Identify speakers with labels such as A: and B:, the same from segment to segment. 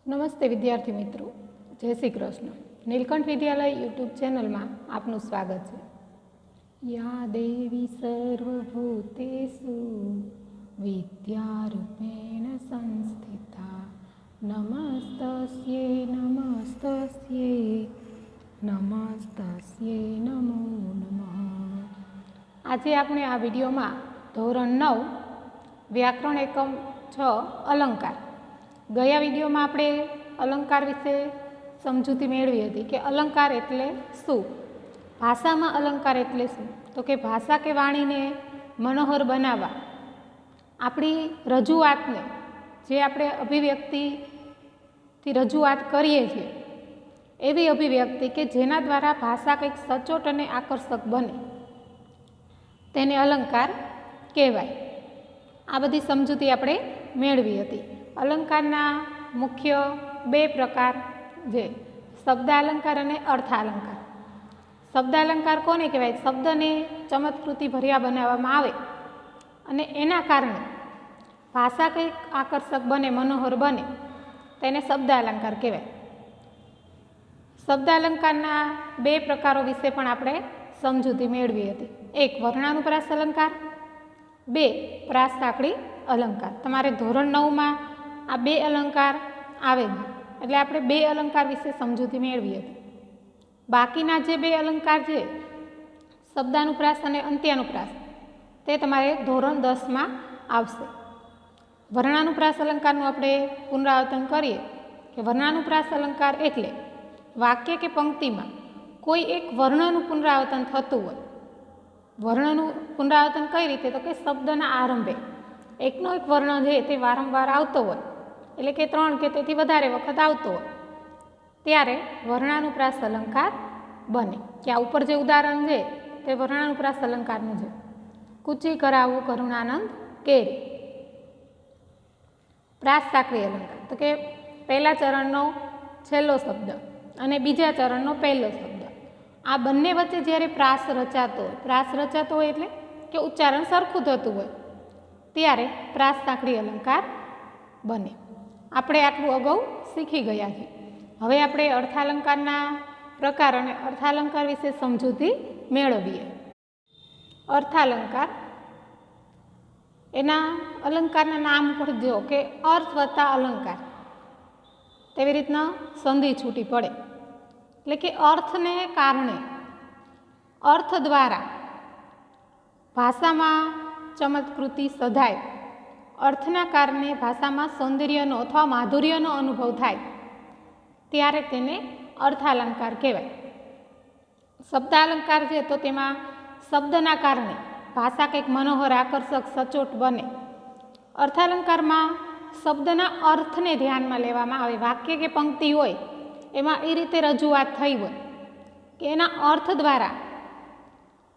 A: નમસ્તે વિદ્યાર્થી મિત્રો, જય શ્રી કૃષ્ણ. નીલકંઠ વિદ્યાલય યુટ્યુબ ચેનલમાં આપનું સ્વાગત છે. યા દેવી સર્વભૂતેષુ વિદ્યારૂપેણ સંસ્થિતા નમસ્તસ્યે નમસ્તસ્યે નમસ્તસ્યે નમો નમઃ. આજે આપણે આ વિડીયોમાં ધોરણ 9 વ્યાકરણ એકમ 6 અલંકાર. ગયા વિડીયોમાં આપણે અલંકાર વિશે સમજૂતી મેળવી હતી કે અલંકાર એટલે શું, ભાષામાં અલંકાર એટલે શું. તો કે ભાષા કે વાણીને મનોહર બનાવવા, આપણી રજૂઆતને, જે આપણે અભિવ્યક્તિથી રજૂઆત કરીએ છીએ એવી અભિવ્યક્તિ કે જેના દ્વારા ભાષા કંઈક સચોટ અને આકર્ષક બને, તેને અલંકાર કહેવાય. આ બધી સમજૂતી આપણે મેળવી હતી. અલંકારના મુખ્ય બે પ્રકાર છે, શબ્દાલંકાર અને અર્થાલંકાર. શબ્દાલંકાર કોને કહેવાય? શબ્દને ચમત્કૃતિ ભર્યા બનાવવામાં આવે અને એના કારણે ભાષા કંઈક આકર્ષક બને, મનોહર બને, તેને શબ્દાલંકાર કહેવાય. શબ્દાલંકારના બે પ્રકારો વિશે પણ આપણે સમજૂતી મેળવી હતી. એક વર્ણાનુપ્રાસ અલંકાર, બે પ્રાસ સાંકળી અલંકાર. તમારે ધોરણ 9માં આ બે અલંકાર આવે છે, એટલે આપણે બે અલંકાર વિશે સમજૂતી મેળવી હતી. બાકીના જે બે અલંકાર છે, શબ્દાનુપ્રાસ અને અંત્યાનુપ્રાસ, તે તમારે ધોરણ 10માં આવશે. વર્ણાનુપ્રાસ અલંકારનું આપણે પુનરાવર્તન કરીએ કે વર્ણાનુપ્રાસ અલંકાર એટલે વાક્ય કે પંક્તિમાં કોઈ એક વર્ણનું પુનરાવર્તન થતું હોય. વર્ણનું પુનરાવર્તન કઈ રીતે? તો કે શબ્દના આરંભે એકનો એક વર્ણ છે તે વારંવાર આવતો હોય, એટલે કે 3 કે તેથી વધારે વખત આવતો હોય, ત્યારે વર્ણાનુપ્રાસ અલંકાર બને. કે આ ઉપર જે ઉદાહરણ છે તે વર્ણાનુપ્રાસ અલંકારનું છે. કૂચી કરાવું કરુણાનંદ કેરી. પ્રાસ સાંકળી અલંકાર, તો કે પહેલા ચરણનો છેલ્લો શબ્દ અને બીજા ચરણનો પહેલો શબ્દ, આ બંને વચ્ચે જ્યારે પ્રાસ રચાતો હોય, પ્રાસ રચાતો હોય એટલે કે ઉચ્ચારણ સરખું થતું હોય, ત્યારે પ્રાસ સાંકળી અલંકાર બને. આપણે આટલું અગાઉ શીખી ગયા છીએ. હવે આપણે અર્થાલંકારના પ્રકાર અને અર્થાલંકાર વિશે સમજૂતી મેળવીએ. અર્થાલંકાર, એના અલંકારના નામ પર જો કે અર્થ વત્તા અલંકાર, તેવી રીતના સંધિ છૂટી પડે. એટલે કે અર્થને કારણે, અર્થ દ્વારા ભાષામાં ચમત્કૃતિ સધાય, અર્થના કારણે ભાષામાં સૌંદર્યનો અથવા માધુર્યનો અનુભવ થાય, ત્યારે તેને અર્થાલંકાર કહેવાય. શબ્દાલંકાર છે તો તેમાં શબ્દના કારણે ભાષા કંઈક મનોહર, આકર્ષક, સચોટ બને. અર્થાલંકારમાં શબ્દના અર્થને ધ્યાનમાં લેવામાં આવે. વાક્ય કે પંક્તિ હોય એમાં એ રીતે રજૂઆત થઈ હોય કે એના અર્થ દ્વારા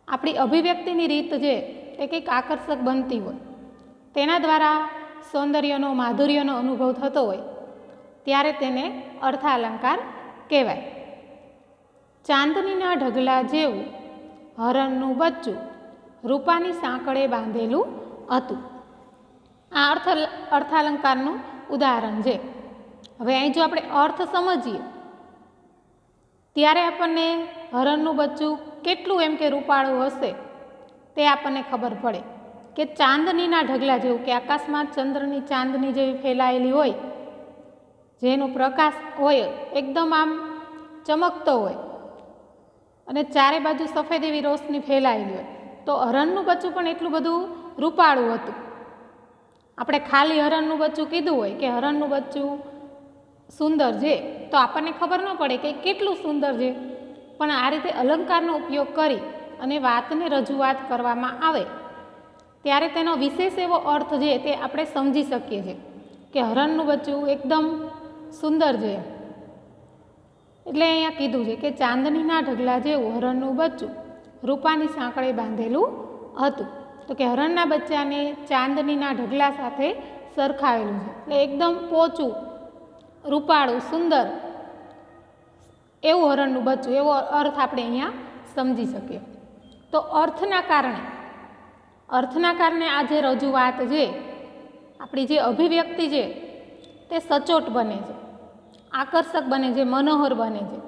A: આપણી અભિવ્યક્તિની રીત છે એ કંઈક આકર્ષક બનતી હોય, તેના દ્વારા સૌંદર્યનો, માધુર્યનો અનુભવ થતો હોય, ત્યારે તેને અર્થાલંકાર કહેવાય. ચાંદનીના ઢગલા જેવું હરણનું બચ્ચું રૂપાની સાંકળે બાંધેલું હતું. આ અર્થાલંકારનું ઉદાહરણ છે. હવે અહીં જો આપણે અર્થ સમજીએ ત્યારે આપણને હરણનું બચ્ચું કેટલું એમ કે રૂપાળું હશે તે આપણને ખબર પડે. કે ચાંદનીના ઢગલા જેવું, કે આકાશમાં ચંદ્રની ચાંદની જેવી ફેલાયેલી હોય, જેનો પ્રકાશ હોય એકદમ આમ ચમકતો હોય અને ચારે બાજુ સફેદ એવી રોશની ફેલાયેલી હોય, તો હરણનું બચ્ચું પણ એટલું બધું રૂપાળું હતું. આપણે ખાલી હરણનું બચ્ચું કીધું હોય કે હરણનું બચ્ચું સુંદર છે, તો આપણને ખબર ન પડે કે કેટલું સુંદર છે. પણ આ રીતે અલંકારનો ઉપયોગ કરી અને વાતને રજૂઆત કરવામાં આવે ત્યારે તેનો વિશેષ એવો અર્થ છે તે આપણે સમજી શકીએ છીએ કે હરણનું બચ્ચું એકદમ સુંદર છે. એટલે અહીંયા કીધું છે કે ચાંદનીના ઢગલા જેવું હરણનું બચ્ચું રૂપાની સાંકળે બાંધેલું હતું. તો કે હરણના બચ્ચાને ચાંદનીના ઢગલા સાથે સરખાવેલું છે, એટલે એકદમ પોચું, રૂપાળું, સુંદર એવું હરણનું બચ્ચું, એવો અર્થ આપણે અહીંયા સમજી શકીએ. તો અર્થના કારણે આ જે રજૂઆત છે, આપણી જે અભિવ્યક્તિ છે તે સચોટ બને છે. આકર્ષક બને છે, મનોહર બને છે,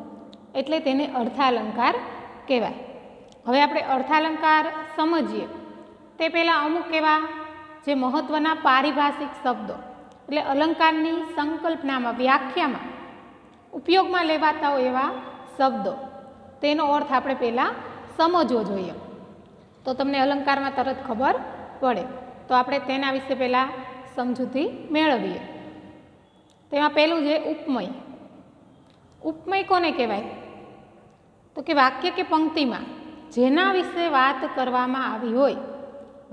A: એટલે તેને અર્થાલંકાર કહેવાય. હવે આપણે અર્થાલંકાર સમજીએ તે પહેલાં અમુક એવા જે મહત્ત્વના પારિભાષિક શબ્દો એટલે અલંકારની સંકલ્પનામાં, વ્યાખ્યામાં ઉપયોગમાં લેવાતા હોય એવા શબ્દો, તેનો અર્થ આપણે પહેલાં સમજવો જોઈએ, તો તમને અલંકારમાં તરત ખબર પડે. તો આપણે તેના વિશે પહેલાં સમજૂતી મેળવીએ. તેમાં પહેલું છે ઉપમય. ઉપમય કોને કહેવાય? તો કે વાક્ય કે પંક્તિમાં જેના વિશે વાત કરવામાં આવી હોય,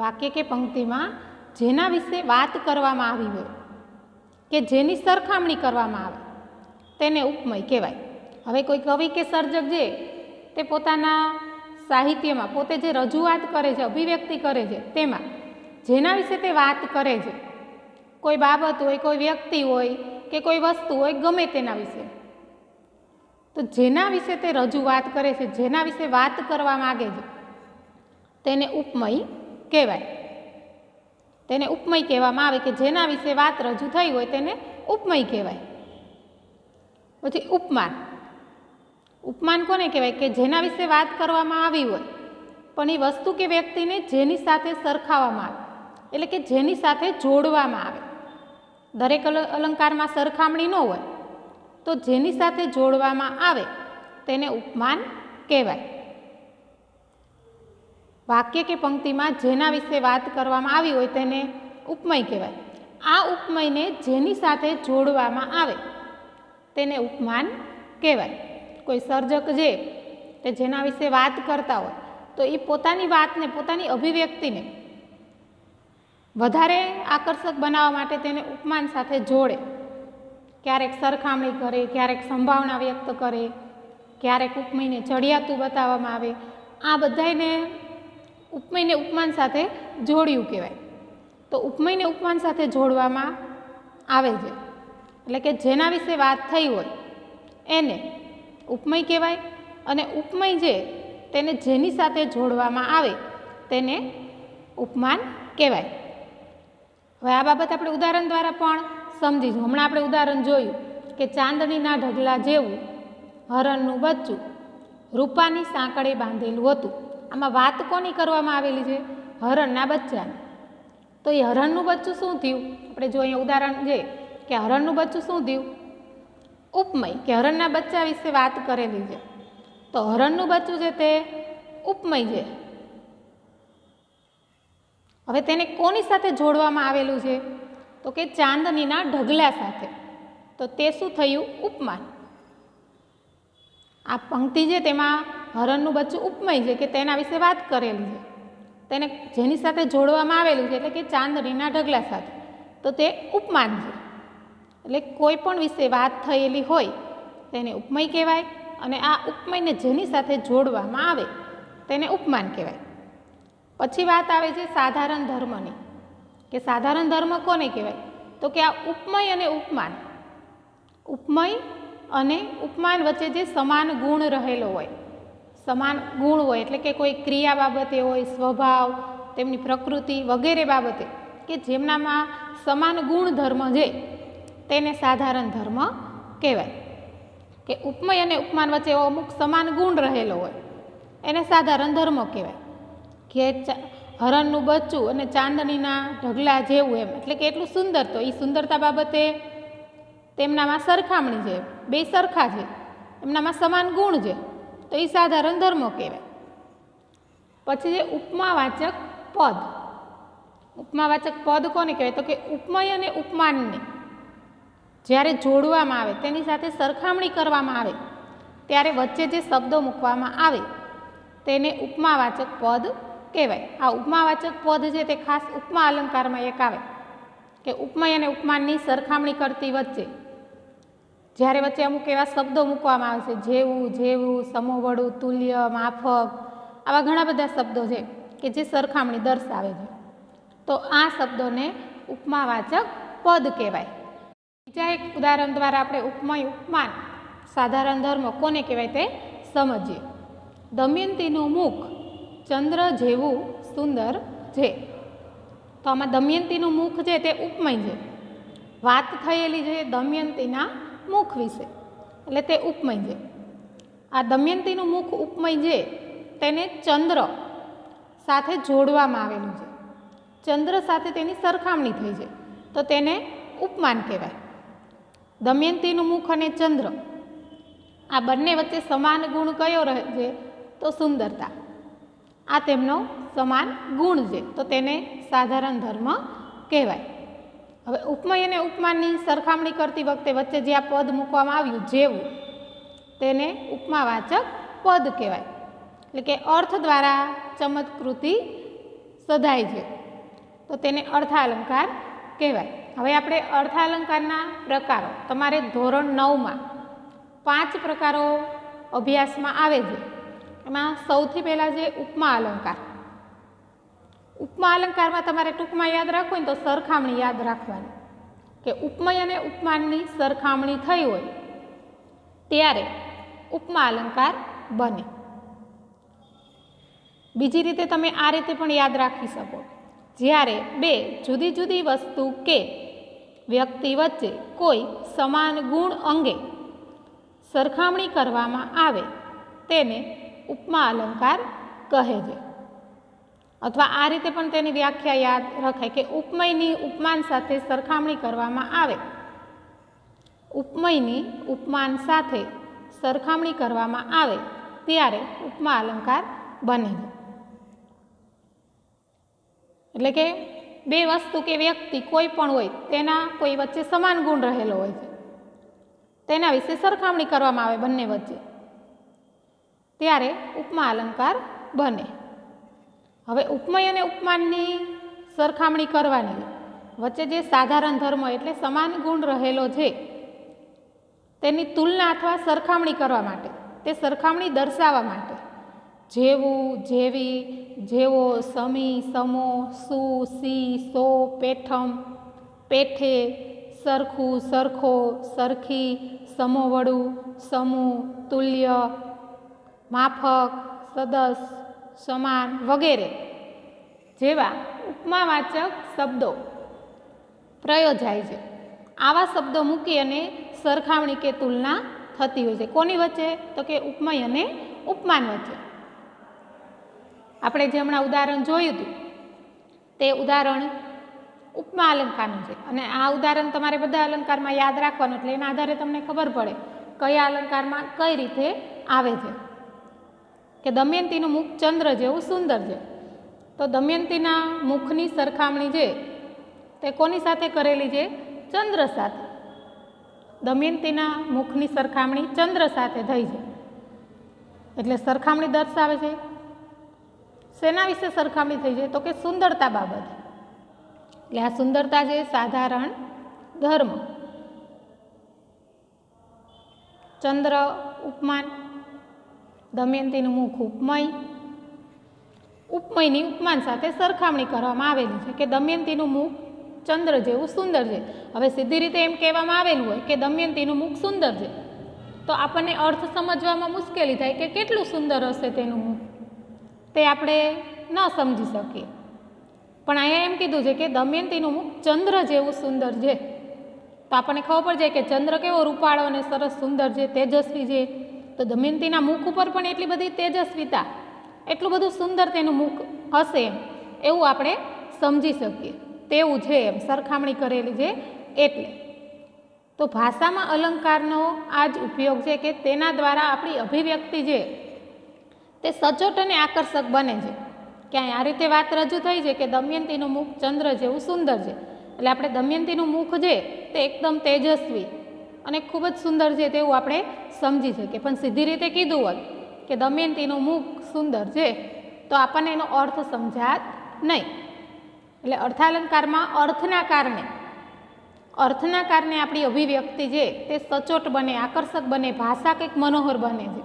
A: વાક્ય કે પંક્તિમાં જેના વિશે વાત કરવામાં આવી હોય કે જેની સરખામણી કરવામાં આવે તેને ઉપમય કહેવાય. હવે કોઈ કવિ કે સર્જક છે તે પોતાના સાહિત્યમાં પોતે જે રજૂઆત કરે છે, અભિવ્યક્તિ કરે છે, તેમાં જેના વિશે તે વાત કરે છે, કોઈ બાબત હોય, કોઈ વ્યક્તિ હોય કે કોઈ વસ્તુ હોય, ગમે તેના વિશે, તો જેના વિશે તે રજૂઆત કરે છે, જેના વિશે વાત કરવા માગે છે, તેને ઉપમય કહેવાય. તેને ઉપમય કહેવામાં આવે કે જેના વિશે વાત રજૂ થઈ હોય તેને ઉપમય કહેવાય. પછી ઉપમાન. ઉપમાન કોને કહેવાય? કે જેના વિશે વાત કરવામાં આવી હોય પણ એ વસ્તુ કે વ્યક્તિને જેની સાથે સરખાવવામાં આવે, એટલે કે જેની સાથે જોડવામાં આવે. દરેક અલંકારમાં સરખામણી ન હોય, તો જેની સાથે જોડવામાં આવે તેને ઉપમાન કહેવાય. વાક્ય કે પંક્તિમાં જેના વિશે વાત કરવામાં આવી હોય તેને ઉપમય કહેવાય. આ ઉપમયને જેની સાથે જોડવામાં આવે તેને ઉપમાન કહેવાય. કોઈ સર્જક છે તે જેના વિશે વાત કરતા હોય તો એ પોતાની વાતને, પોતાની અભિવ્યક્તિને વધારે આકર્ષક બનાવવા માટે તેને ઉપમાન સાથે જોડે. ક્યારેક સરખામણી કરે, ક્યારેક સંભાવના વ્યક્ત કરે, ક્યારેક ઉપમયને ચડિયાતું બતાવવામાં આવે. આ બધાને ઉપમયને ઉપમાન સાથે જોડ્યું કહેવાય. તો ઉપમયને ઉપમાન સાથે જોડવામાં આવે છે, એટલે કે જેના વિશે વાત થઈ હોય એને ઉપમય કહેવાય, અને ઉપમય છે તેને જેની સાથે જોડવામાં આવે તેને ઉપમાન કહેવાય. હવે આ બાબત આપણે ઉદાહરણ દ્વારા પણ સમજીશું. હમણાં આપણે ઉદાહરણ જોયું કે ચાંદનીના ઢગલા જેવું હરણનું બચ્ચું રૂપાની સાંકળે બાંધેલું હતું. આમાં વાત કોની કરવામાં આવેલી છે? હરણના બચ્ચાની. તો એ હરણનું બચ્ચું શું થયું? આપણે જો અહીંયા ઉદાહરણ છે કે હરણનું બચ્ચું શું થયું? ઉપમય, કે હરણના બચ્ચા વિશે વાત કરેલી છે, તો હરણનું બચ્ચું છે તે ઉપમય છે. હવે તેને કોની સાથે જોડવામાં આવેલું છે? તો કે ચાંદનીના ઢગલા સાથે. તો તે શું થયું? ઉપમાન. આ પંક્તિ છે તેમાં હરણનું બચ્ચું ઉપમય છે કે તેના વિશે વાત કરેલી છે, તેને જેની સાથે જોડવામાં આવેલું છે એટલે કે ચાંદનીના ઢગલા સાથે, તો તે ઉપમાન છે. એટલે કોઈ પણ વિશે વાત થયેલી હોય તેને ઉપમય કહેવાય, અને આ ઉપમયને જેની સાથે જોડવામાં આવે તેને ઉપમાન કહેવાય. પછી વાત આવે છે સાધારણ ધર્મની, કે સાધારણ ધર્મ કોને કહેવાય? તો કે આ ઉપમય અને ઉપમાન, ઉપમય અને ઉપમાન વચ્ચે જે સમાન ગુણ રહેલો હોય, સમાન ગુણ હોય એટલે કે કોઈ ક્રિયા બાબતે હોય, સ્વભાવ, તેમની પ્રકૃતિ વગેરે બાબતે કે જેમનામાં સમાન ગુણધર્મ છે તેને સાધારણ ધર્મ કહેવાય. કે ઉપમય અને ઉપમાન વચ્ચે અમુક સમાન ગુણ રહેલો હોય એને સાધારણ ધર્મ કહેવાય. કે હરણનું બચ્ચું અને ચાંદનીના ઢગલા જેવું, એમ એટલે કે એટલું સુંદર, તો એ સુંદરતા બાબતે તેમનામાં સરખામણી છે, બે સરખા છે, એમનામાં સમાન ગુણ છે, તો એ સાધારણ ધર્મ કહેવાય. પછી છે ઉપમાવાચક પદ. ઉપમાવાચક પદ કોને કહેવાય? તો કે ઉપમય અને ઉપમાનને જ્યારે જોડવામાં આવે, તેની સાથે સરખામણી કરવામાં આવે ત્યારે વચ્ચે જે શબ્દો મૂકવામાં આવે તેને ઉપમાવાચક પદ કહેવાય. આ ઉપમાવાચક પદ છે તે ખાસ ઉપમા અલંકારમાં એક આવે કે ઉપમય અને ઉપમાનની સરખામણી કરતી વચ્ચે જ્યારે વચ્ચે અમુક એવા શબ્દો મૂકવામાં આવે છે, જેવું, જેવું, સમોવડું, તુલ્ય, માફક, આવા ઘણા બધા શબ્દો છે કે જે સરખામણી દર્શાવે છે, તો આ શબ્દોને ઉપમાવાચક પદ કહેવાય. બીજા એક ઉદાહરણ દ્વારા આપણે ઉપમય, ઉપમાન, સાધારણ ધર્મ કોને કહેવાય તે સમજીએ. દમયંતીનું મુખ ચંદ્ર જેવું સુંદર છે. તો આમાં દમયંતીનું મુખ છે તે ઉપમય છે. વાત થયેલી છે દમયંતીના મુખ વિશે, એટલે તે ઉપમય છે. આ દમયંતીનું મુખ ઉપમય છે તેને ચંદ્ર સાથે જોડવામાં આવેલું છે. ચંદ્ર સાથે તેની સરખામણી થઈ છે તો તેને ઉપમાન કહેવાય. દમયંતીનું મુખ અને ચંદ્ર આ બંને વચ્ચે સમાન ગુણ કયો રહે છે? તો સુંદરતા. આ તેમનો સમાન ગુણ છે તો તેને સાધારણ ધર્મ કહેવાય. હવે ઉપમય અને ઉપમાનની સરખામણી કરતી વખતે વચ્ચે જે આ પદ મૂકવામાં આવ્યું જેવું, તેને ઉપમાવાચક પદ કહેવાય. એટલે કે અર્થ દ્વારા ચમત્કૃતિ સધાય છે તો તેને અર્થાલંકાર કહેવાય. હવે આપણે અર્થાલંકારના પ્રકારો, તમારે ધોરણ 9માં 5 પ્રકારો અભ્યાસમાં આવે છે. એમાં સૌથી પહેલાં છે ઉપમા અલંકાર. ઉપમા અલંકારમાં તમારે ટૂંકમાં યાદ રાખવું હોય ને તો સરખામણી યાદ રાખવાની, કે ઉપમય અને ઉપમાનની સરખામણી થઈ હોય ત્યારે ઉપમા અલંકાર બને. બીજી રીતે તમે આ રીતે પણ યાદ રાખી શકો, જ્યારે બે જુદી જુદી વસ્તુ કે વ્યક્તિ વચ્ચે કોઈ સમાન ગુણ અંગે સરખામણી કરવામાં આવે તેને ઉપમા અલંકાર કહે છે. અથવા આ રીતે પણ તેની વ્યાખ્યા યાદ રખાય કે ઉપમયની ઉપમાન સાથે સરખામણી કરવામાં આવે, ઉપમયની ઉપમાન સાથે સરખામણી કરવામાં આવે ત્યારે ઉપમા અલંકાર બને છે. એટલે કે બે વસ્તુ કે વ્યક્તિ કોઈ પણ હોય તેના કોઈ વચ્ચે સમાન ગુણ રહેલો હોય છે, તેના વિશે સરખામણી કરવામાં આવે બંને વચ્ચે, ત્યારે ઉપમા અલંકાર બને. હવે ઉપમય અને ઉપમાનની સરખામણી કરવાની વચ્ચે જે સાધારણ ધર્મ એટલે સમાન ગુણ રહેલો છે તેની તુલના અથવા સરખામણી કરવા માટે, તે સરખામણી દર્શાવવા માટે જેવું, જેવી, જેવો, સમી, સમો, સુ, સી, સો, પેઠમ, પેઠે, સરખું, સરખો, સરખી, સમોવડું, સમૂહ, તુલ્ય, માફક, સદસ, સમાન વગેરે જેવા ઉપમાવાચક શબ્દો પ્રયોજાય છે. આવા શબ્દો મૂકી અને સરખામણી કે તુલના થતી હોય છે. કોની વચ્ચે? તો કે ઉપમય અને ઉપમાન વચ્ચે. આપણે જે હમણાં ઉદાહરણ જોયું હતું તે ઉદાહરણ ઉપમા અલંકારનું છે અને આ ઉદાહરણ તમારે બધા અલંકારમાં યાદ રાખવાનું, એટલે એના આધારે તમને ખબર પડે કયા અલંકારમાં કઈ રીતે આવે છે. કે દમયંતીનું મુખ ચંદ્ર જેવું સુંદર છે, તો દમયંતીના મુખની સરખામણી છે તે કોની સાથે કરેલી છે? ચંદ્ર સાથે. દમયંતીના મુખની સરખામણી ચંદ્ર સાથે થઈ છે એટલે સરખામણી દર્શાવે છે. શેના વિશે સરખામણી થઈ છે? તો કે સુંદરતા બાબતે. એટલે આ સુંદરતા છે સાધારણ ધર્મ. ચંદ્ર ઉપમાન, દમયંતીનું મુખ ઉપમય, ઉપમયની ઉપમાન સાથે સરખામણી કરવામાં આવેલી છે કે દમયંતીનું મુખ ચંદ્ર જેવું સુંદર છે. હવે સીધી રીતે એમ કહેવામાં આવેલું હોય કે દમયંતીનું મુખ સુંદર છે તો આપણને અર્થ સમજવામાં મુશ્કેલી થાય કે કેટલું સુંદર હશે તેનું મુખ, તે આપણે ન સમજી શકીએ. પણ અહીંયા એમ કીધું છે કે દમયંતીનું મુખ ચંદ્ર જેવું સુંદર છે તો આપણને ખબર પડી જાય કે ચંદ્ર કેવો રૂપાળો અને સરસ સુંદર છે, તેજસ્વી છે. તો દમયંતીના મુખ ઉપર પણ એટલી બધી તેજસ્વીતા, એટલું બધું સુંદર તેનું મુખ હશે એવું આપણે સમજી શકીએ. તેવું છે એમ સરખામણી કરેલી છે એટલે. તો ભાષામાં અલંકારનો આ જ ઉપયોગ છે કે તેના દ્વારા આપણી અભિવ્યક્તિ છે તે સચોટ અને આકર્ષક બને છે. ક્યાંય આ રીતે વાત રજૂ થઈ છે કે દમયંતીનું મુખ ચંદ્ર જેવું સુંદર છે, એટલે આપણે દમયંતીનું મુખ છે તે એકદમ તેજસ્વી અને ખૂબ જ સુંદર છે તેવું આપણે સમજી શકીએ. પણ સીધી રીતે કીધું હોત કે દમયંતીનું મુખ સુંદર છે તો આપણને એનો અર્થ સમજાત નહીં. એટલે અર્થાલંકારમાં અર્થના કારણે આપણી અભિવ્યક્તિ છે તે સચોટ બને, આકર્ષક બને, ભાષા કંઈક મનોહર બને છે.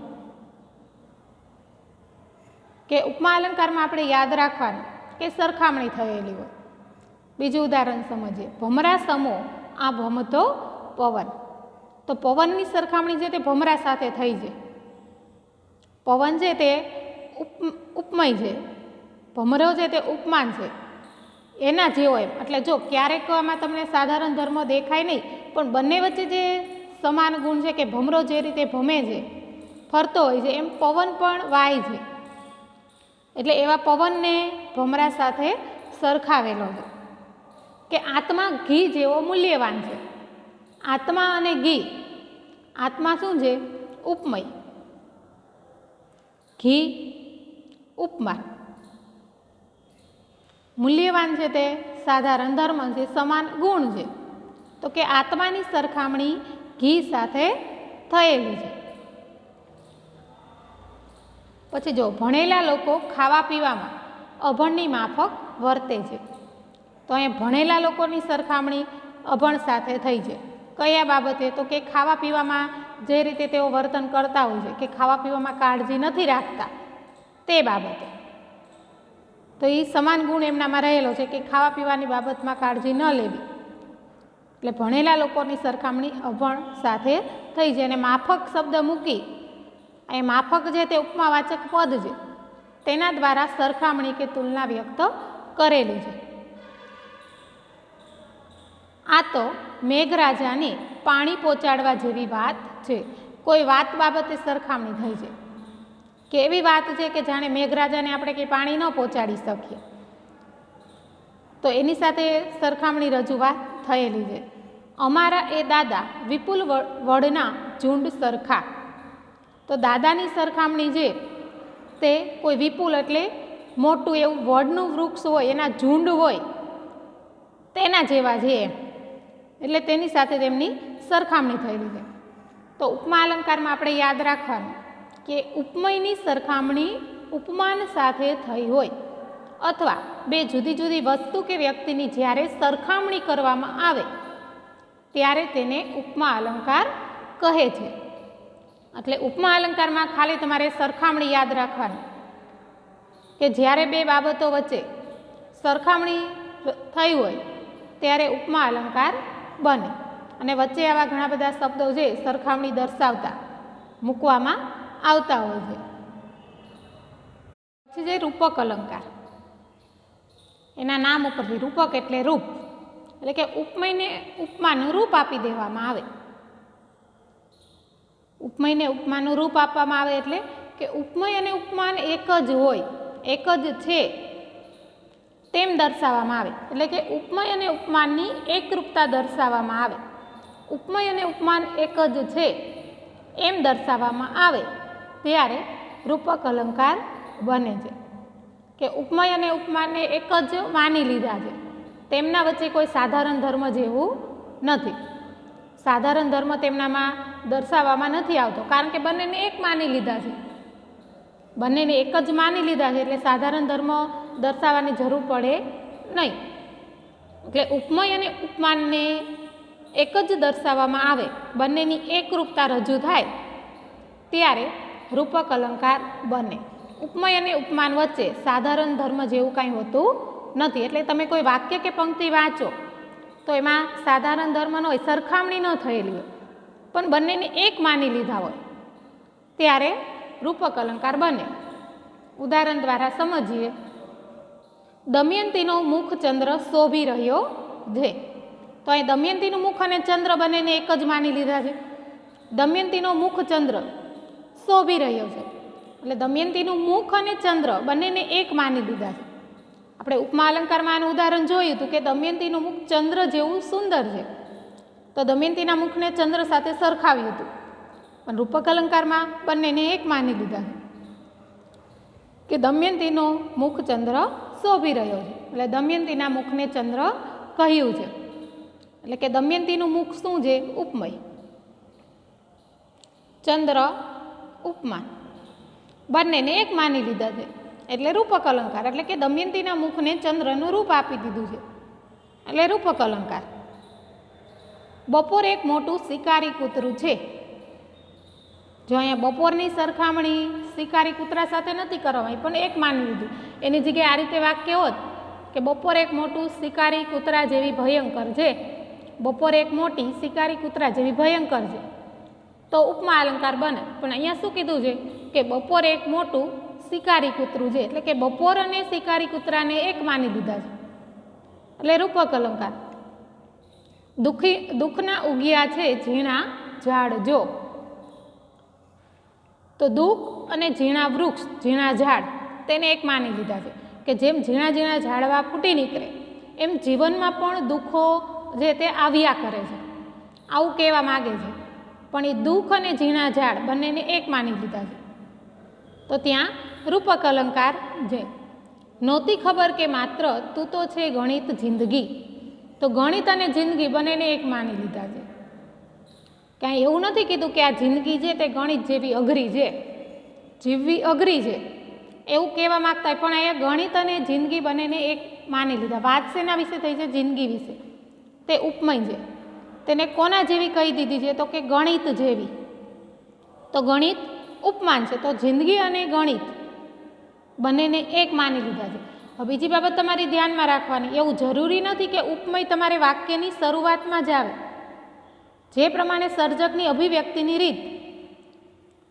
A: કે ઉપમા અલંકારમાં આપણે યાદ રાખવાનું કે સરખામણી થયેલી હોય. બીજું ઉદાહરણ સમજીએ. ભમરા સમો આ ભમતો પવન. તો પવનની સરખામણી છે તે ભમરા સાથે થઈ છે. પવન છે તે ઉપમય છે, ભમરો છે તે ઉપમાન છે, એના જેવો એમ. એટલે જો ક્યારેક આમાં તમને સાધારણ ધર્મ દેખાય નહીં, પણ બંને વચ્ચે જે સમાન ગુણ છે કે ભમરો જે રીતે ભમે છે, ફરતો હોય છે, એમ પવન પણ વાય છે. એટલે એવા પવનને ભમરા સાથે સરખાવેલો છે કે આત્મા ઘી જેવો મૂલ્યવાન છે. આત્મા અને ઘી, આત્મા શું છે? ઉપમય, ઘી ઉપમા. મૂલ્યવાન છે તે સાધારણ ધર્મ છે, સમાન ગુણ છે. તો કે આત્માની સરખામણી ઘી સાથે થયેલી છે. પછી જો ભણેલા લોકો ખાવા પીવામાં અભણની માફક વર્તે છે. તો અહીંયા ભણેલા લોકોની સરખામણી અભણ સાથે થઈ છે. કયા બાબતે? તો કે ખાવા પીવામાં જે રીતે તેઓ વર્તન કરતા હોય છે, કે ખાવા પીવામાં કાળજી નથી રાખતા, તે બાબતે. તો એ સમાન ગુણ એમનામાં રહેલો છે કે ખાવા પીવાની બાબતમાં કાળજી ન લેવી. એટલે ભણેલા લોકોની સરખામણી અભણ સાથે થઈ છે. અને માફક શબ્દ મૂકી, એ માફક છે તે ઉપમાવાચક પદ છે, તેના દ્વારા સરખામણી કે તુલના વ્યક્ત કરેલી છે. આ તો મેઘરાજાને પાણી પહોંચાડવા જેવી વાત છે. કોઈ વાત બાબતે સરખામણી થઈ છે કે એવી વાત છે કે જાણે મેઘરાજાને આપણે કંઈ પાણી ન પહોંચાડી શકીએ, તો એની સાથે સરખામણી રજૂઆત થયેલી છે. અમારા એ દાદા વિપુલ વડના ઝુંડ સરખા. તો દાદાની સરખામણી છે તે કોઈ વિપુલ એટલે મોટું એવું વડનું વૃક્ષ હોય, એના ઝુંડ હોય તેના જેવા છે એમ. એટલે તેની સાથે તેમની સરખામણી થયેલી છે. તો ઉપમા અલંકારમાં આપણે યાદ રાખવાનું કે ઉપમયની સરખામણી ઉપમાન સાથે થઈ હોય અથવા બે જુદી જુદી વસ્તુ કે વ્યક્તિની જ્યારે સરખામણી કરવામાં આવે ત્યારે તેને ઉપમા અલંકાર કહે છે. એટલે ઉપમા અલંકારમાં ખાલી તમારે સરખામણી યાદ રાખવાની કે જ્યારે બે બાબતો વચ્ચે સરખામણી થઈ હોય ત્યારે ઉપમા અલંકાર બને. અને વચ્ચે આવા ઘણા બધા શબ્દો છે સરખામણી દર્શાવતા મૂકવામાં આવતા હોય છે. પછી જે રૂપક અલંકાર, એના નામ ઉપરથી રૂપક એટલે રૂપ, એટલે કે ઉપમયને ઉપમાનું રૂપ આપી દેવામાં આવે. ઉપમયને ઉપમાનું રૂપ આપવામાં આવે એટલે કે ઉપમય અને ઉપમાન એક જ હોય, એક જ છે તેમ દર્શાવવામાં આવે. એટલે કે ઉપમય અને ઉપમાનની એકરૂપતા દર્શાવવામાં આવે. ઉપમય અને ઉપમાન એક જ છે એમ દર્શાવવામાં આવે ત્યારે રૂપક અલંકાર બને છે. કે ઉપમય અને ઉપમાનને એક જ માની લીધા છે, તેમના વચ્ચે કોઈ સાધારણ ધર્મ જેવું નથી. સાધારણ ધર્મ તેમનામાં દર્શાવવામાં નથી આવતો, કારણ કે બંનેને એક માની લીધા છે. બંનેને એક જ માની લીધા છે એટલે સાધારણ ધર્મ દર્શાવવાની જરૂર પડે નહીં. એટલે ઉપમય અને ઉપમાનને એક જ દર્શાવવામાં આવે, બંનેની એકરૂપતા રજૂ થાય ત્યારે રૂપક અલંકાર બને. ઉપમય અને ઉપમાન વચ્ચે સાધારણ ધર્મ જેવું કાંઈ હોતું નથી. એટલે તમે કોઈ વાક્ય કે પંક્તિ વાંચો તો એમાં સાધારણ ધર્મ ન હોય, સરખામણી ન થયેલી હોય, પણ બંનેને એક માની લીધા હોય ત્યારે રૂપક અલંકાર બને. ઉદાહરણ દ્વારા સમજીએ. દમયંતીનો મુખ ચંદ્ર શોભી રહ્યો છે. તો અહીં દમયંતીનું મુખ અને ચંદ્ર બંનેને એક જ માની લીધા છે. દમયંતીનો મુખ ચંદ્ર શોભી રહ્યો છે એટલે દમયંતીનું મુખ અને ચંદ્ર બંનેને એક માની લીધા છે. આપણે ઉપમા અલંકારમાં આનું ઉદાહરણ જોયું હતું કે દમયંતીનું મુખ ચંદ્ર જેવું સુંદર છે, તો દમયંતીના મુખને ચંદ્ર સાથે સરખાવ્યું હતું. પણ રૂપક અલંકારમાં બંનેને એક માની લીધા છે કે દમયંતીનો મુખ ચંદ્ર શોભી રહ્યો છે એટલે દમયંતીના મુખને ચંદ્ર કહ્યું છે. એટલે કે દમયંતીનું મુખ શું છે? ઉપમય, ચંદ્ર ઉપમાન, બંનેને એક માની લીધા છે એટલે રૂપક અલંકાર. એટલે કે દમયંતીના મુખને ચંદ્રનું રૂપ આપી દીધું છે એટલે રૂપક અલંકાર. બપોર એક મોટું શિકારી કૂતરું છે. જો અહીંયા બપોરની સરખામણી શિકારી કૂતરા સાથે નથી કરવાની, પણ એક માની લીધું. એની જગ્યાએ આ રીતે વાક્ય હોત કે બપોર એક મોટું શિકારી કૂતરા જેવી ભયંકર છે, બપોર એક મોટી શિકારી કૂતરા જેવી ભયંકર છે, તો ઉપમા અલંકાર બને. પણ અહીંયા શું કીધું છે કે બપોર એક મોટું શિકારી કૂતરું છે, એટલે કે બપોર અને શિકારી કૂતરાને એક માની લીધા છે એટલે રૂપક અલંકાર. દુઃખના ઉગિયા છે ઝીણા ઝાડ જો. તો દુઃખ અને ઝીણા વૃક્ષ, ઝીણા ઝાડ તેને એક માની લીધા છે કે જેમ ઝીણા ઝીણા ઝાડવા ફૂટી નીકળે એમ જીવનમાં પણ દુઃખો જે તે આવ્યા કરે છે, આવું કહેવા માગે છે. પણ એ દુઃખ અને ઝીણા ઝાડ બંનેને એક માની લીધા છે. તો ત્યાં રૂપક અલંકાર છે. નહોતી ખબર કે માત્ર તું તો છે ગણિત જિંદગી. તો ગણિત અને જિંદગી બંનેને એક માની લીધા છે. કાંઈ એવું નથી કીધું કે આ જિંદગી છે તે ગણિત જેવી અઘરી છે, જીવવી અઘરી છે, એવું કહેવા માગતા હોય. પણ અહીંયા ગણિત અને જિંદગી બંનેને એક માની લીધા. વાત શેના વિશે થઈ છે? જિંદગી વિશે. તે ઉપમય છે. તેને કોના જેવી કહી દીધી છે? તો કે ગણિત જેવી. તો ગણિત ઉપમાન છે. તો જિંદગી અને ગણિત બંનેને એક માની લીધા છે. હવે બીજી બાબત તમારી ધ્યાનમાં રાખવાની, એવું જરૂરી નથી કે ઉપમય તમારે વાક્યની શરૂઆતમાં જ આવે. જે પ્રમાણે સર્જકની અભિવ્યક્તિની રીત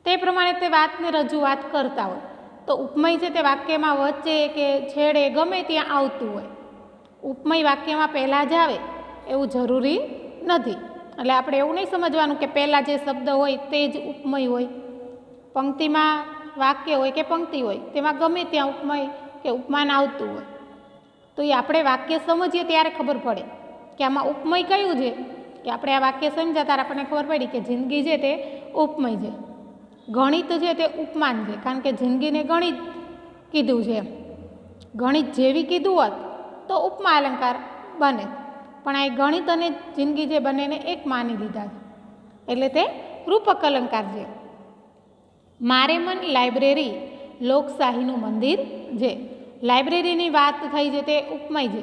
A: તે પ્રમાણે તે વાતને રજૂઆત કરતા હોય. તો ઉપમય છે તે વાક્યમાં વચ્ચે કે છેડે ગમે ત્યાં આવતું હોય. ઉપમય વાક્યમાં પહેલાં જ આવે એવું જરૂરી નથી. એટલે આપણે એવું નહીં સમજવાનું કે પહેલાં જે શબ્દ હોય તે જ ઉપમય હોય. પંક્તિમાં વાક્ય હોય કે પંક્તિ હોય તેમાં ગમે ત્યાં ઉપમય કે ઉપમાન આવતું હોય. તો એ આપણે વાક્ય સમજીએ ત્યારે ખબર પડે કે આમાં ઉપમય કયું છે. કે આપણે આ વાક્ય સમજ્યા ત્યારે આપણને ખબર પડી કે જિંદગી છે તે ઉપમય છે, ગણિત છે તે ઉપમાન છે. કારણ કે જિંદગીને ગણિત કીધું છે, ગણિત જેવી કીધું હોત તો ઉપમા અલંકાર બને. પણ આ ગણિત અને જિંદગી જે બંનેને એક માની લીધા છે એટલે તે રૂપક અલંકાર છે. મારે મન લાઇબ્રેરી લોકશાહીનું મંદિર છે. લાઇબ્રેરીની વાત થઈ છે તે ઉપમય છે.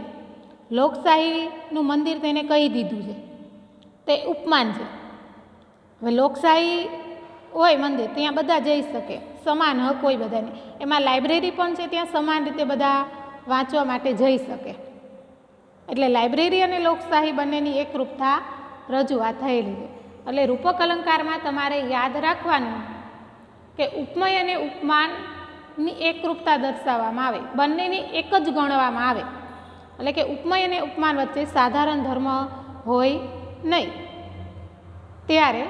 A: લોકશાહીનું મંદિર તેને કહી દીધું છે તે ઉપમાન છે. હવે લોકશાહી હોય મંદિર ત્યાં બધા જઈ શકે, સમાન હક હોય બધાને. એમાં લાઇબ્રેરી પણ છે ત્યાં સમાન રીતે બધા વાંચવા માટે જઈ શકે. એટલે લાઇબ્રેરી અને લોકશાહી બંનેની એકરૂપતા રજૂઆત થયેલી છે. એટલે રૂપક અલંકારમાં તમારે યાદ રાખવાનું કે ઉપમય અને ઉપમાનની એકરૂપતા દર્શાવવામાં આવે, બંનેની એક જ ગણવામાં આવે. એટલે કે ઉપમય અને ઉપમાન વચ્ચે સાધારણ ધર્મ હોય નહીં, ત્યારે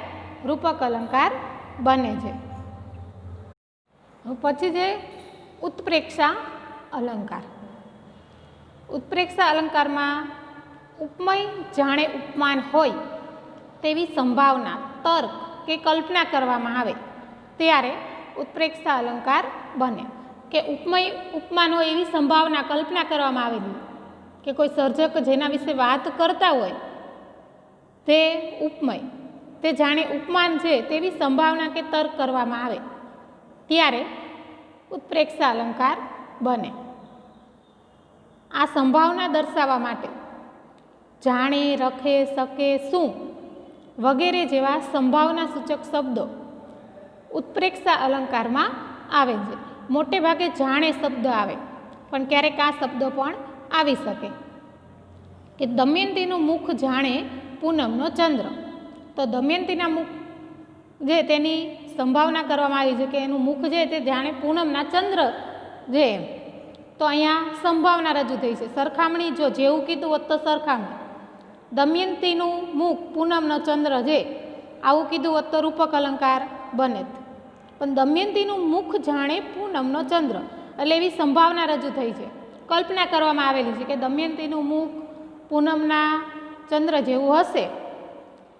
A: રૂપક અલંકાર બને છે. પછી છે ઉત્પ્રેક્ષા અલંકાર. ઉત્પ્રેક્ષા અલંકારમાં ઉપમય જાણે ઉપમાન હોય તેવી સંભાવના, તર્ક કે કલ્પના કરવામાં આવે ત્યારે ઉત્પ્રેક્ષા અલંકાર બને. કે ઉપમય ઉપમાન હોય એવી સંભાવના, કલ્પના કરવામાં આવેલી કે કોઈ સર્જક જેના વિશે વાત કરતા હોય તે ઉપમય, તે જાણે ઉપમાન છે તેવી સંભાવના કે તર્ક કરવામાં આવે ત્યારે ઉત્પ્રેક્ષા અલંકાર બને. આ સંભાવના દર્શાવવા માટે જાણે, રખે, શકે, શું વગેરે જેવા સંભાવના સૂચક શબ્દો ઉત્પ્રેક્ષા અલંકારમાં આવે છે. મોટે ભાગે જાણે શબ્દ આવે, પણ ક્યારેક આ શબ્દો પણ આવી શકે કે દમયંતીનું મુખ જાણે પૂનમનો ચંદ્ર. તો દમયંતીના મુખ જે તેની સંભાવના કરવામાં આવી છે કે એનું મુખ છે તે જાણે પૂનમના ચંદ્ર છે. તો અહીંયા સંભાવના રજૂ થઈ છે. સરખામણી જો જેવું કીધું હોત તો સરખામણી. દમયંતીનું મુખ પૂનમનો ચંદ્ર છે આવું કીધું હોત તો રૂપક અલંકાર બને. પણ દમયંતીનું મુખ જાણે પૂનમનો ચંદ્ર એટલે એવી સંભાવના રજૂ થઈ છે, કલ્પના કરવામાં આવેલી છે કે દમયંતીનું મુખ પૂનમના ચંદ્ર જેવું હશે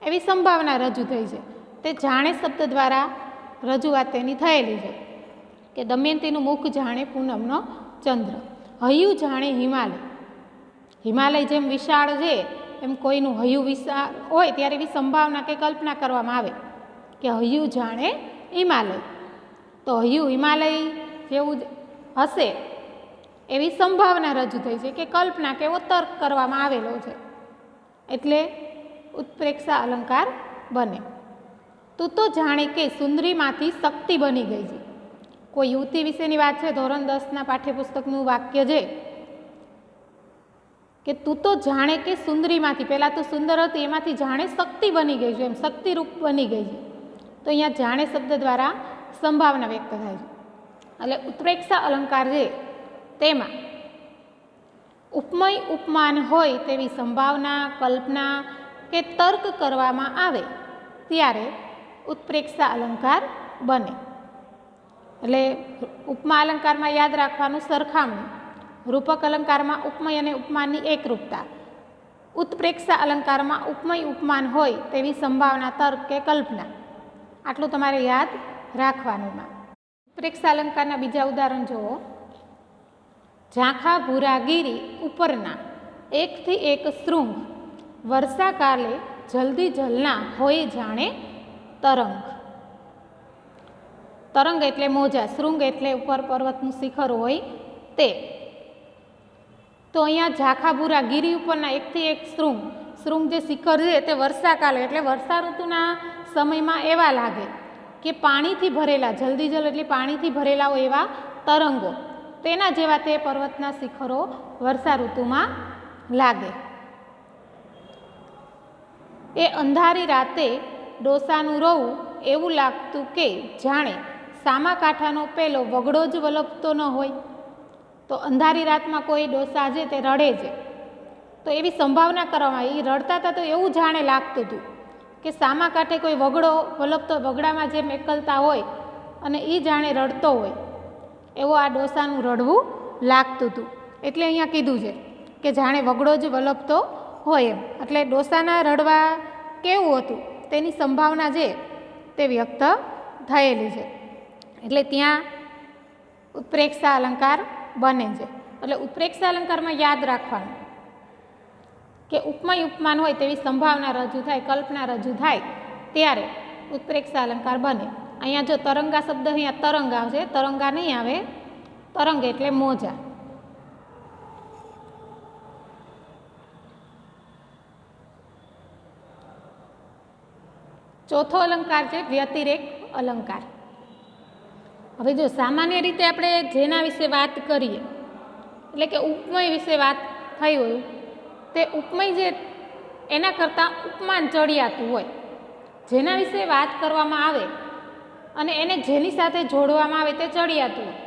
A: એવી સંભાવના રજૂ થઈ છે. તે જાણે શબ્દ દ્વારા રજૂઆત તેની થયેલી છે કે દમયંતીનું મુખ જાણે પૂનમનો ચંદ્ર. હૈયું જાણે હિમાલય. હિમાલય જેમ વિશાળ છે એમ કોઈનું હૈયું વિશાળ હોય ત્યારે એવી સંભાવના કે કલ્પના કરવામાં આવે કે હૈયું જાણે હિમાલય. તો હૈયું હિમાલય જેવું હશે એવી સંભાવના રજૂ થઈ છે કે કલ્પના કે એવો તર્ક કરવામાં આવેલો છે એટલે ઉત્પ્રેક્ષા અલંકાર બને. તું તો જાણે કે સુંદરીમાંથી શક્તિ બની ગઈ છે. કોઈ યુવતી વિશેની વાત છે, ધોરણ 10ના પાઠ્યપુસ્તકનું વાક્ય છે કે તું તો જાણે કે સુંદરીમાંથી, પહેલાં તો સુંદર હતી એમાંથી જાણે શક્તિ બની ગઈ છે, એમ શક્તિરૂપ બની ગઈ છે. તો અહીંયા જાણે શબ્દ દ્વારા સંભાવના વ્યક્ત થાય છે. એટલે ઉત્પ્રેક્ષા અલંકાર છે તેમાં ઉપમય ઉપમાન હોય તેવી સંભાવના, કલ્પના કે તર્ક કરવામાં આવે ત્યારે ઉત્પ્રેક્ષા અલંકાર બને. એટલે ઉપમા અલંકારમાં યાદ રાખવાનું સરખામણી, રૂપક અલંકારમાં ઉપમય અને ઉપમાનની એકરૂપતા, ઉત્પ્રેક્ષા અલંકારમાં ઉપમય ઉપમાન હોય તેવી સંભાવના, તર્ક કે કલ્પના. આટલું તમારે યાદ રાખવાનું. ઉત્પ્રેક્ષા અલંકારના બીજા ઉદાહરણ જુઓ. ઝાંખા ભૂરાગીરી ઉપરના એકથી એક શૃંગ, વર્ષાકાલે જલ્દી જલના હોય જાણે તરંગ. તરંગ એટલે મોજા, શૃંગ એટલે ઉપર પર્વતનું શિખર હોય તે. તો અહીંયા ઝાંખા ભૂરા ગીરી ઉપરના એકથી એક શૃંગ, શૃંગ જે શિખર છે તે વર્ષાકાલે એટલે વર્ષા ઋતુના સમયમાં એવા લાગે કે પાણીથી ભરેલા, જલ્દી જલ એટલે પાણીથી ભરેલા હોય એવા તરંગો, તેના જેવા તે પર્વતના શિખરો વર્ષા ઋતુમાં લાગે. એ અંધારી રાતે ડોસાનું રોવું એવું લાગતું કે જાણે સામા કાંઠાનો પેલો વગડો જ વલપતો ન હોય. તો અંધારી રાતમાં કોઈ ડોસા છે તે રડે છે, તો એવી સંભાવના કરવામાં આવી. રડતા હતા તો એવું જાણે લાગતું હતું કે સામા કાંઠે કોઈ વગડો વલપતો, વગડામાં જેમ એકલતા હોય અને એ જાણે રડતો હોય એવો આ ડોસાનું રડવું લાગતું હતું. એટલે અહીંયા કીધું છે કે જાણે વગડો જ વલપતો હોય એમ. એટલે ડોસાના રડવા કેવું હતું તેની સંભાવના છે તે વ્યક્ત થયેલી છે. એટલે ત્યાં ઉત્પ્રેક્ષા અલંકાર બને છે. એટલે ઉત્પ્રેક્ષા અલંકારમાં યાદ રાખવાનું કે ઉપમય ઉપમાન હોય તેવી સંભાવના રજૂ થાય, કલ્પના રજૂ થાય ત્યારે ઉત્પ્રેક્ષા અલંકાર બને. અહીંયા જો તરંગા શબ્દ અહીંયા તરંગ આવશે, તરંગા નહીં આવે. તરંગ એટલે મોજા. ચોથો અલંકાર છે વ્યતિરેક અલંકાર. હવે જો સામાન્ય રીતે આપણે જેના વિશે વાત કરીએ, એટલે કે ઉપમય વિશે વાત થઈ હોય, તે ઉપમય જે એના કરતાં ઉપમાન ચડિયાતું હોય, જેના વિશે વાત કરવામાં આવે અને એને જેની સાથે જોડવામાં આવે તે ચડિયાતું હોય,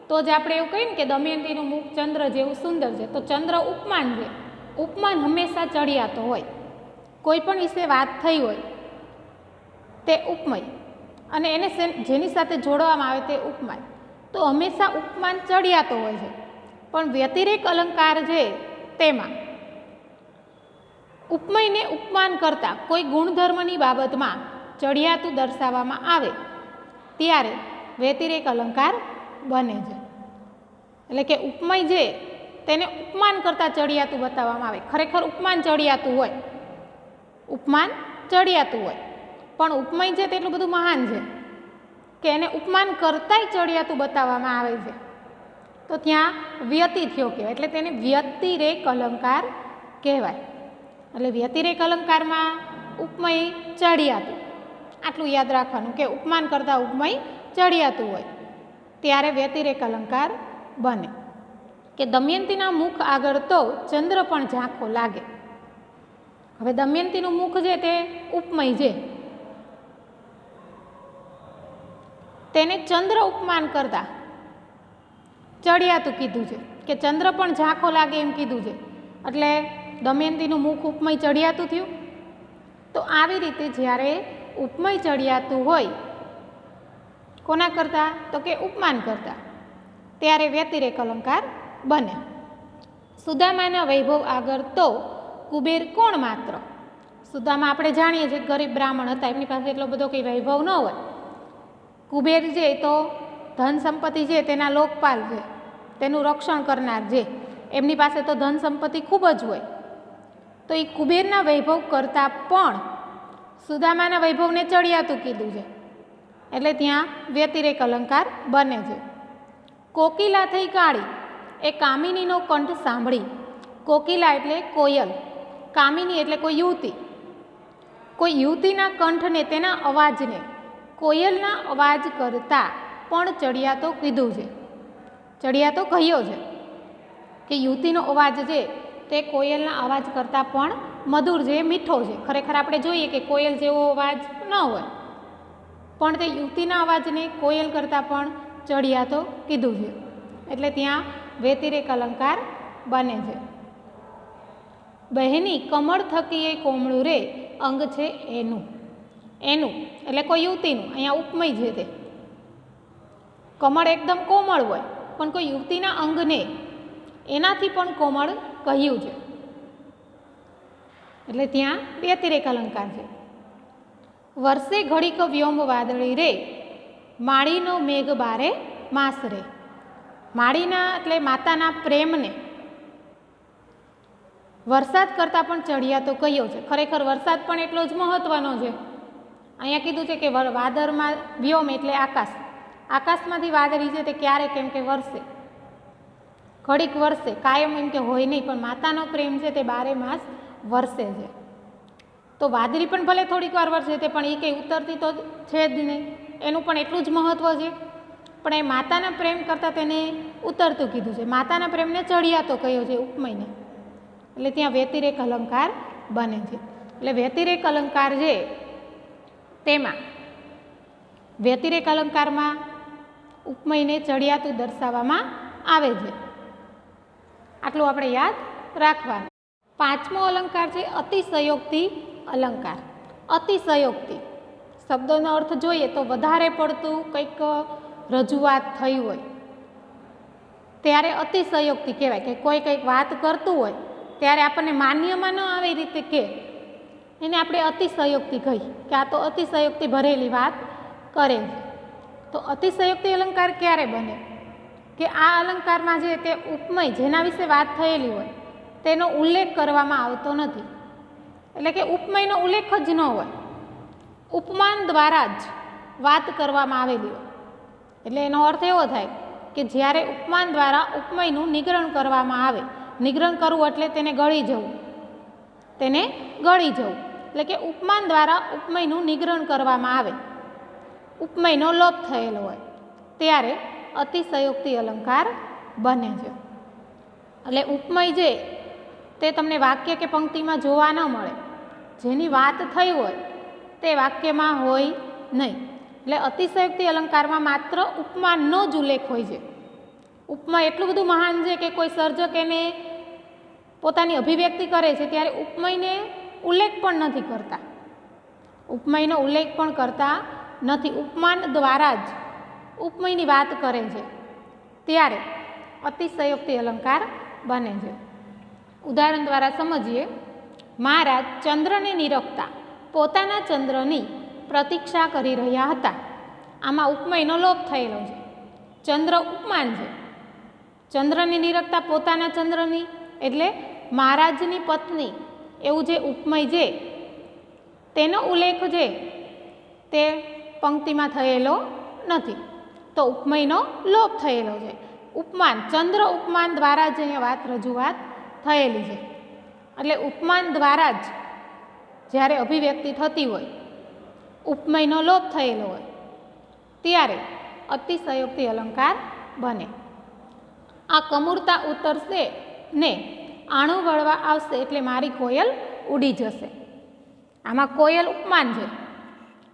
A: તો જ આપણે એવું કહીએ ને કે દમયંતીનું મુખ ચંદ્ર જેવું સુંદર છે. તો ચંદ્ર ઉપમાન છે. ઉપમાન હંમેશા ચડિયાતો હોય. કોઈ પણ વિશે વાત થઈ હોય તે ઉપમય અને એને જેની સાથે જોડવામાં આવે તે ઉપમાન, તો હંમેશા ઉપમાન ચડિયાતો હોય છે. પણ વ્યતિરેક અલંકાર છે તેમાં ઉપમયને ઉપમાન કરતાં કોઈ ગુણધર્મની બાબતમાં ચડિયાતું દર્શાવવામાં આવે ત્યારે વ્યતિરેક અલંકાર બને છે. એટલે કે ઉપમય છે તેને ઉપમાન કરતાં ચડિયાતું બતાવવામાં આવે. ખરેખર ઉપમાન ચડિયાતું હોય, ઉપમાન ચડિયાતું હોય, પણ ઉપમય છે તેટલું બધું મહાન છે કે એને ઉપમાન કરતાંય ચડિયાતું બતાવવામાં આવે છે. તો ત્યાં વ્યતિ થયો કહેવાય. એટલે તેને વ્યતિરેક અલંકાર કહેવાય. એટલે વ્યતિરેક અલંકારમાં ઉપમય ચડિયાતું, આટલું યાદ રાખવાનું કે ઉપમાન કરતાં ઉપમય ચડિયાતું હોય ત્યારે વ્યતિરેક અલંકાર બને. કે દમયંતીના મુખ આગળ તો ચંદ્ર પણ ઝાંખો લાગે. હવે દમયંતીનું મુખ છે તે ઉપમય છે, તેને ચંદ્ર ઉપમાન કરતા ચડિયાતું કીધું છે કે ચંદ્ર પણ ઝાંખો લાગે એમ કીધું છે. એટલે દમયંતીનું મુખ ઉપમય ચડિયાતું થયું. તો આવી રીતે જ્યારે ઉપમય ચડિયાતું હોય કોના કરતાં, તો કે ઉપમાન કરતા, ત્યારે વ્યતિરેક અલંકાર બને. સુદામાના વૈભવ આગળ તો કુબેર કોણ માત્ર. સુદામા આપણે જાણીએ છીએ ગરીબ બ્રાહ્મણ હતા, એમની પાસે એટલો બધો કંઈ વૈભવ ન હોય. કુબેર છે તો ધન સંપત્તિ છે તેના લોકપાલ છે, તેનું રક્ષણ કરનાર છે, એમની પાસે તો ધન સંપત્તિ ખૂબ જ હોય. તો એ કુબેરના વૈભવ કરતાં પણ સુદામાના વૈભવને ચડિયાતું કીધું છે. એટલે ત્યાં વ્યતિરેક અલંકાર બને છે. કોકિલા થઈ કાળી એ કામિનીનો કંઠ સાંભળી. કોકિલા એટલે કોયલ, કામિની એટલે કોઈ યુવતી. કોઈ યુવતીના કંઠને, તેના અવાજને કોયલના અવાજ કરતાં પણ ચડિયાતો કીધું છે, ચડિયાતો કહ્યો છે. કે યુવતીનો અવાજ છે તે કોયલના અવાજ કરતાં પણ મધુર છે, મીઠો છે. ખરેખર આપણે જોઈએ કે કોયલ જેવો અવાજ ન હોય, પણ તે યુવતીના અવાજને કોયલ કરતાં પણ ચડિયાતો કીધું છે. એટલે ત્યાં વ્યતિરેક અલંકાર બને છે. બહેની કમળ થકી એ કોમળું રે અંગ છે એનું. એનું એટલે કોઈ યુવતીનું, અહીંયા ઉપમય છે તે કમળ એકદમ કોમળ હોય પણ કોઈ યુવતીના અંગને એનાથી પણ કોમળ કહ્યું છે, એટલે ત્યાં વ્યતિરેક અલંકાર છે. વર્ષે ઘડીક વ્યોમ વાદળી રે, માળીનો મેઘ બારે માસ રે. માળીના એટલે માતાના પ્રેમને વરસાદ કરતાં પણ ચડિયાતો કહ્યો છે. ખરેખર વરસાદ પણ એટલો જ મહત્વનો છે. અહીંયા કીધું છે કે વાદળમાં વ્યોમ એટલે આકાશ, આકાશમાંથી વાદળી છે તે ક્યારે કેમ કે વરસે, ઘડીક વરસે, કાયમ એમ કે હોય નહીં, પણ માતાનો પ્રેમ છે તે બારે માસ વરસે છે. તો વાદળી પણ ભલે થોડીક વાર વરસે તે પણ એ કંઈ ઉતરતી તો છે જ નહીં, એનું પણ એટલું જ મહત્ત્વ છે. પણ એ માતાના પ્રેમ કરતાં તેને ઉતરતું કીધું છે. માતાના પ્રેમને ચડિયાતો કહ્યો છે ઉપમયને, એટલે ત્યાં વ્યતિરેક અલંકાર બને છે. એટલે વ્યતિરેક અલંકાર છે તેમાં વ્યતિરેક અલંકારમાં ઉપમયને ચડિયાતું દર્શાવવામાં આવે છે. આટલું આપણે યાદ રાખવાનું. પાંચમો અલંકાર છે અતિશયોક્તિ અલંકાર. અતિશયોક્તિ શબ્દોનો અર્થ જોઈએ તો વધારે પડતું કંઈક રજૂઆત થઈ હોય ત્યારે અતિશયોક્તિ કહેવાય, કે કોઈ કંઈક વાત કરતું હોય ત્યારે આપણને માન્યમાં ન આવે એ રીતે કે એને આપણે અતિશયોક્તિ કહી કે આ તો અતિશયોક્તિ ભરેલી વાત કરે છે. તો અતિશયોક્તિ અલંકાર ક્યારે બને કે આ અલંકારમાં જે તે ઉપમય જેના વિશે વાત થયેલી હોય તેનો ઉલ્લેખ કરવામાં આવતો નથી, એટલે કે ઉપમયનો ઉલ્લેખ જ ન હોય, ઉપમાન દ્વારા જ વાત કરવામાં આવેલી હોય. એટલે એનો અર્થ એવો થાય કે જ્યારે ઉપમાન દ્વારા ઉપમયનું નિગ્રહણ કરવામાં આવે, નિગ્રહણ કરવું એટલે તેને ગળી જવું, તેને ગળી જવું, એટલે કે ઉપમાન દ્વારા ઉપમયનું નિગ્રહણ કરવામાં આવે, ઉપમયનો લોપ થયેલો હોય ત્યારે અતિશયોક્તિ અલંકાર બને છે. એટલે ઉપમય છે તે તમને વાક્ય કે પંક્તિમાં જોવા ન મળે, જેની વાત થઈ હોય તે વાક્યમાં હોય નહીં. એટલે અતિશયોક્તિ અલંકારમાં માત્ર ઉપમાનનો જ ઉલ્લેખ હોય છે. ઉપમા એટલું બધું મહાન છે કે કોઈ સર્જક એને પોતાની અભિવ્યક્તિ કરે છે ત્યારે ઉપમયને ઉલ્લેખ પણ નથી કરતા, ઉપમયનો ઉલ્લેખ પણ કરતા નથી, ઉપમાન દ્વારા જ ઉપમયની વાત કરે છે ત્યારે અતિશયોક્તિ અલંકાર બને છે. ઉદાહરણ દ્વારા સમજીએ. મહારાજ ચંદ્રને નિરખતા પોતાના ચંદ્રની પ્રતીક્ષા કરી રહ્યા હતા. આમાં ઉપમયનો લોપ થયેલો છે. ચંદ્ર ઉપમાન છે. ચંદ્રની નિરખતા પોતાના ચંદ્રની એટલે મહારાજની પત્ની એવું જે ઉપમય છે તેનો ઉલ્લેખ છે તે પંક્તિમાં થયેલો નથી, તો ઉપમયનો લોપ થયેલો છે. ઉપમાન ચંદ્ર ઉપમાન દ્વારા જ અહીંયા રજૂઆત થયેલી છે. એટલે ઉપમાન દ્વારા જ જ્યારે અભિવ્યક્તિ થતી હોય, ઉપમયનો લોપ થયેલો હોય ત્યારે અતિશયોક્તિ અલંકાર બને. આ કમૂરતા ઉતરશે ને આણું વળવા આવશે એટલે મારી કોયલ ઉડી જશે. આમાં કોયલ ઉપમાન છે,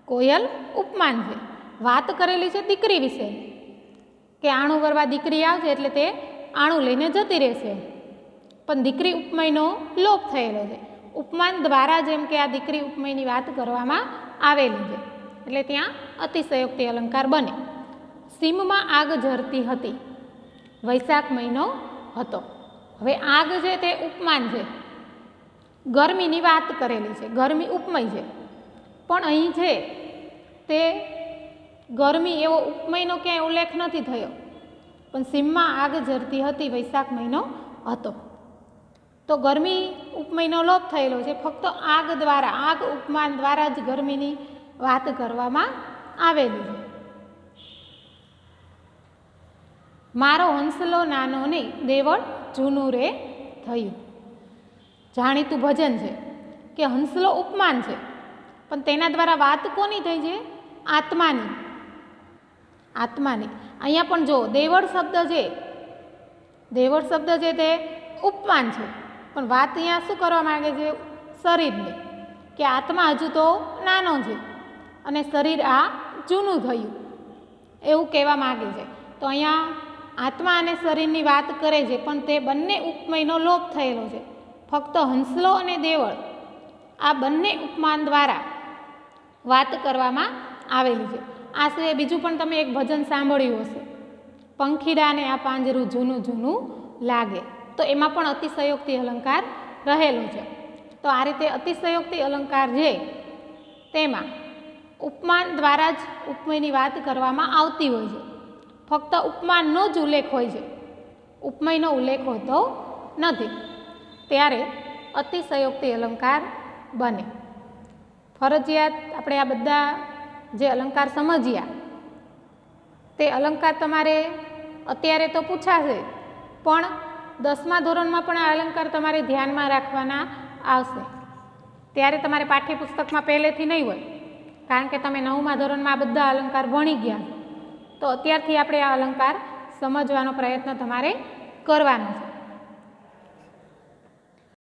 A: કોયલ ઉપમાન છે. વાત કરેલી છે દીકરી વિશે કે આણું વળવા દીકરી આવશે એટલે તે આણું લઈને જતી રહેશે, પણ દીકરી ઉપમયનો લોપ થયેલો છે. ઉપમાન દ્વારા જેમ કે આ દીકરી ઉપમયની વાત કરવામાં આવેલી છે એટલે ત્યાં અતિશયોક્તિ અલંકાર બને. સીમમાં આગ ઝરતી હતી, વૈશાખ મહિનો હતો. હવે આગ છે તે ઉપમાન છે, ગરમીની વાત કરેલી છે, ગરમી ઉપમય છે, પણ અહીં છે તે ગરમી એવો ઉપમયનો ક્યાંય ઉલ્લેખ નથી થયો, પણ સીમમાં આગ ઝરતી હતી, વૈશાખ મહિનો હતો. તો ગરમી ઉપમયનો લોપ થયેલો છે, ફક્ત આગ દ્વારા, આગ ઉપમાન દ્વારા જ ગરમીની વાત કરવામાં આવેલી છે. મારો હંસલો નાનો નહીં, દેવળ જૂનું રે થયું. જાણીતું ભજન છે કે હંસલો ઉપમાન છે, પણ તેના દ્વારા વાત કોની થઈ છે? આત્માની, આત્માની. અહીંયા પણ જો દેવળ શબ્દ છે, દેવળ શબ્દ છે તે ઉપમાન છે, પણ વાત અહીંયા શું કરવા માંગે છે? શરીરની, કે આત્મા હજુ તો નાનો છે અને શરીર આ જૂનું થયું એવું કહેવા માંગે છે. તો અહીંયા આત્મા અને શરીરની વાત કરે છે, પણ તે બંને ઉપમયનો લોપ થયેલો છે. ફક્ત હંસલો અને દેવળ આ બંને ઉપમાન દ્વારા વાત કરવામાં આવેલી છે. આ સિવાય બીજું પણ તમે એક ભજન સાંભળ્યું હશે, પંખીડાને આ પાંજરું જૂનું જૂનું લાગે, તો એમાં પણ અતિશયોક્તિ અલંકાર રહેલો છે. તો આ રીતે અતિશયોક્તિ અલંકાર છે તેમાં ઉપમાન દ્વારા જ ઉપમેયની વાત કરવામાં આવતી હોય છે. ફક્ત ઉપમાનનો જ ઉલ્લેખ હોય છે, ઉપમેયનો ઉલ્લેખ હોતો નથી, ત્યારે અતિશયોક્તિ અલંકાર બને. ફરજિયાત આપણે આ બધા જે અલંકાર સમજ્યા તે અલંકાર તમારે અત્યારે તો પૂછાશે, પણ 10મા ધોરણમાં પણ આ અલંકાર તમારે ધ્યાનમાં રાખવાના આવશે. ત્યારે તમારે પાઠ્યપુસ્તકમાં પહેલેથી નહીં હોય, કારણ કે તમે 9મા ધોરણમાં આ બધા અલંકાર ભણી ગયા. તો અત્યારથી આપણે આ અલંકાર સમજવાનો પ્રયત્ન તમારે કરવાનો છે.